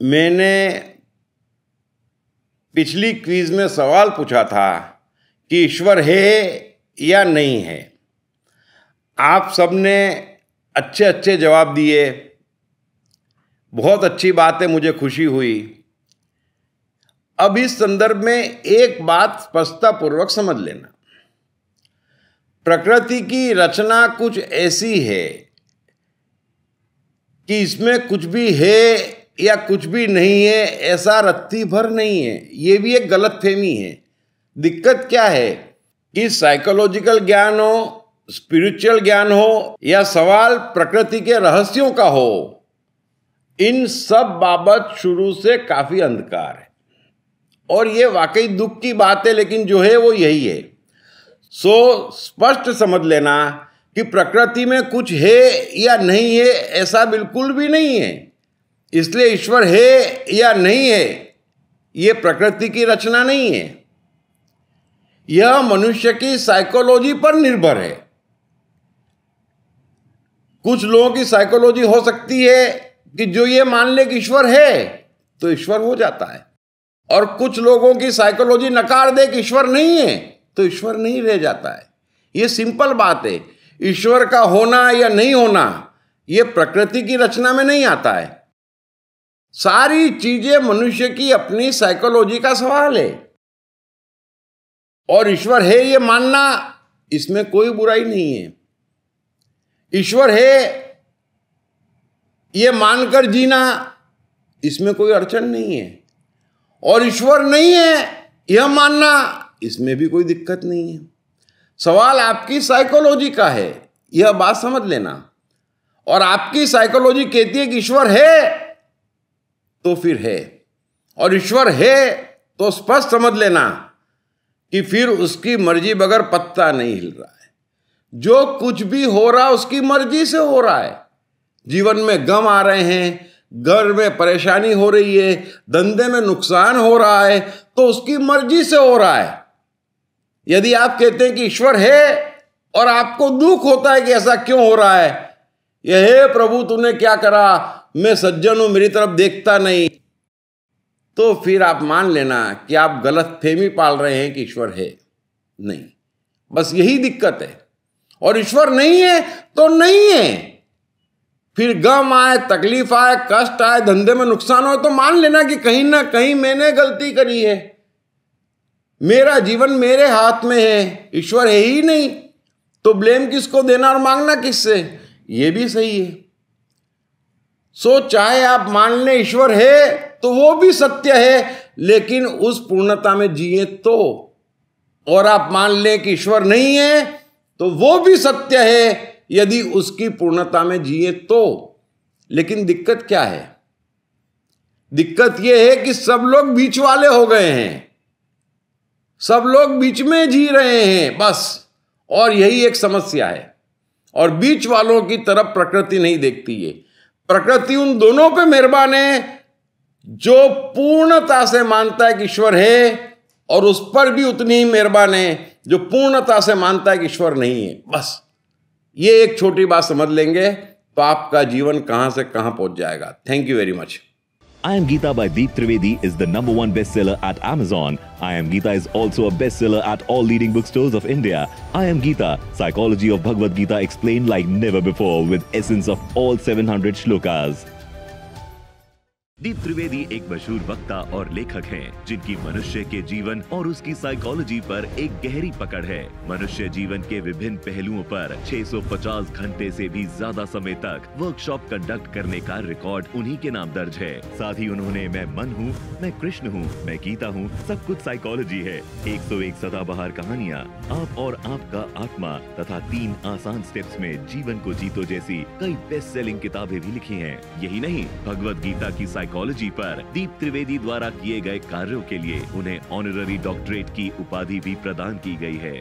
मैंने पिछली क्विज में सवाल पूछा था कि ईश्वर है या नहीं है। आप सबने अच्छे अच्छे जवाब दिए, बहुत अच्छी बात है, मुझे खुशी हुई। अब इस संदर्भ में एक बात स्पष्टतापूर्वक समझ लेना। प्रकृति की रचना कुछ ऐसी है कि इसमें कुछ भी है या कुछ भी नहीं है ऐसा रत्ती भर नहीं है। ये भी एक गलतफहमी है। दिक्कत क्या है कि साइकोलॉजिकल ज्ञान हो, स्पिरिचुअल ज्ञान हो या सवाल प्रकृति के रहस्यों का हो, इन सब बाबत शुरू से काफी अंधकार है और ये वाकई दुख की बात है, लेकिन जो है वो यही है। सो स्पष्ट समझ लेना कि प्रकृति में कुछ है या नहीं है ऐसा बिल्कुल भी नहीं है। इसलिए ईश्वर है या नहीं है ये प्रकृति की रचना नहीं है, यह मनुष्य की साइकोलॉजी पर निर्भर है। कुछ लोगों की साइकोलॉजी हो सकती है कि जो ये मान ले कि ईश्वर है तो ईश्वर हो जाता है, और कुछ लोगों की साइकोलॉजी नकार दे कि ईश्वर नहीं है तो ईश्वर नहीं रह जाता है। ये सिंपल बात है। ईश्वर का होना या नहीं होना ये प्रकृति की रचना में नहीं आता है। सारी चीजें मनुष्य की अपनी साइकोलॉजी का सवाल है, और ईश्वर है ये मानना, इसमें कोई बुराई नहीं है। ईश्वर है ये मानकर जीना, इसमें कोई अड़चन नहीं है, और ईश्वर नहीं है यह मानना, इसमें भी कोई दिक्कत नहीं है। सवाल आपकी साइकोलॉजी का है, यह बात समझ लेना। और आपकी साइकोलॉजी कहती है कि ईश्वर है तो फिर है, और ईश्वर है तो स्पष्ट समझ लेना कि फिर उसकी मर्जी बगैर पत्ता नहीं हिल रहा है। जो कुछ भी हो रहा उसकी मर्जी से हो रहा है। जीवन में गम आ रहे हैं, घर में परेशानी हो रही है, धंधे में नुकसान हो रहा है, तो उसकी मर्जी से हो रहा है। यदि आप कहते हैं कि ईश्वर है और आपको दुख होता है कि ऐसा क्यों हो रहा है, यह हे प्रभु तूने क्या करा, मैं सज्जन हूं, मेरी तरफ देखता नहीं, तो फिर आप मान लेना कि आप गलत फहमी पाल रहे हैं कि ईश्वर है नहीं। बस यही दिक्कत है। और ईश्वर नहीं है तो नहीं है। फिर गम आए, तकलीफ आए, कष्ट आए, धंधे में नुकसान हो, तो मान लेना कि कहीं ना कहीं मैंने गलती करी है, मेरा जीवन मेरे हाथ में है, ईश्वर है ही नहीं, तो ब्लेम किसको देना और मांगना किससे, ये भी सही है। सो चाहे आप मान लें ईश्वर है तो वो भी सत्य है, लेकिन उस पूर्णता में जिए तो, और आप मान लें कि ईश्वर नहीं है तो वो भी सत्य है यदि उसकी पूर्णता में जिए तो। लेकिन दिक्कत क्या है? दिक्कत यह है कि सब लोग बीच वाले हो गए हैं, सब लोग बीच में जी रहे हैं बस, और यही एक समस्या है। और बीच वालों की तरफ प्रकृति नहीं देखती है। प्रकृति उन दोनों पे मेहरबान है जो पूर्णता से मानता है कि ईश्वर है, और उस पर भी उतनी ही मेहरबान है जो पूर्णता से मानता है कि ईश्वर नहीं है। बस ये एक छोटी बात समझ लेंगे तो आपका जीवन कहां से कहां पहुंच जाएगा। Thank you very much. I Am Gita by Deep Trivedi is the #1 bestseller at Amazon. I Am Gita is also a bestseller at all leading bookstores of India. I Am Gita, Psychology of Bhagavad Gita explained like never before with essence of all 700 shlokas. दीप त्रिवेदी एक मशहूर वक्ता और लेखक हैं, जिनकी मनुष्य के जीवन और उसकी साइकोलॉजी पर एक गहरी पकड़ है। मनुष्य जीवन के विभिन्न पहलुओं पर 650 घंटे से भी ज्यादा समय तक वर्कशॉप कंडक्ट करने का रिकॉर्ड उन्हीं के नाम दर्ज है। साथ ही उन्होंने मैं मन हूँ, मैं कृष्ण हूँ, मैं गीता हूँ, सब कुछ साइकोलॉजी है, 101 सदाबहार कहानियाँ, आप और आपका आत्मा तथा 3 आसान स्टेप्स में जीवन को जीतो जैसी कई बेस्ट सेलिंग किताबें भी लिखी हैं। यही नहीं, भगवत गीता की साइकोलॉजी पर दीप त्रिवेदी द्वारा किए गए कार्यों के लिए उन्हें ऑनररी डॉक्टरेट की उपाधि भी प्रदान की गई है।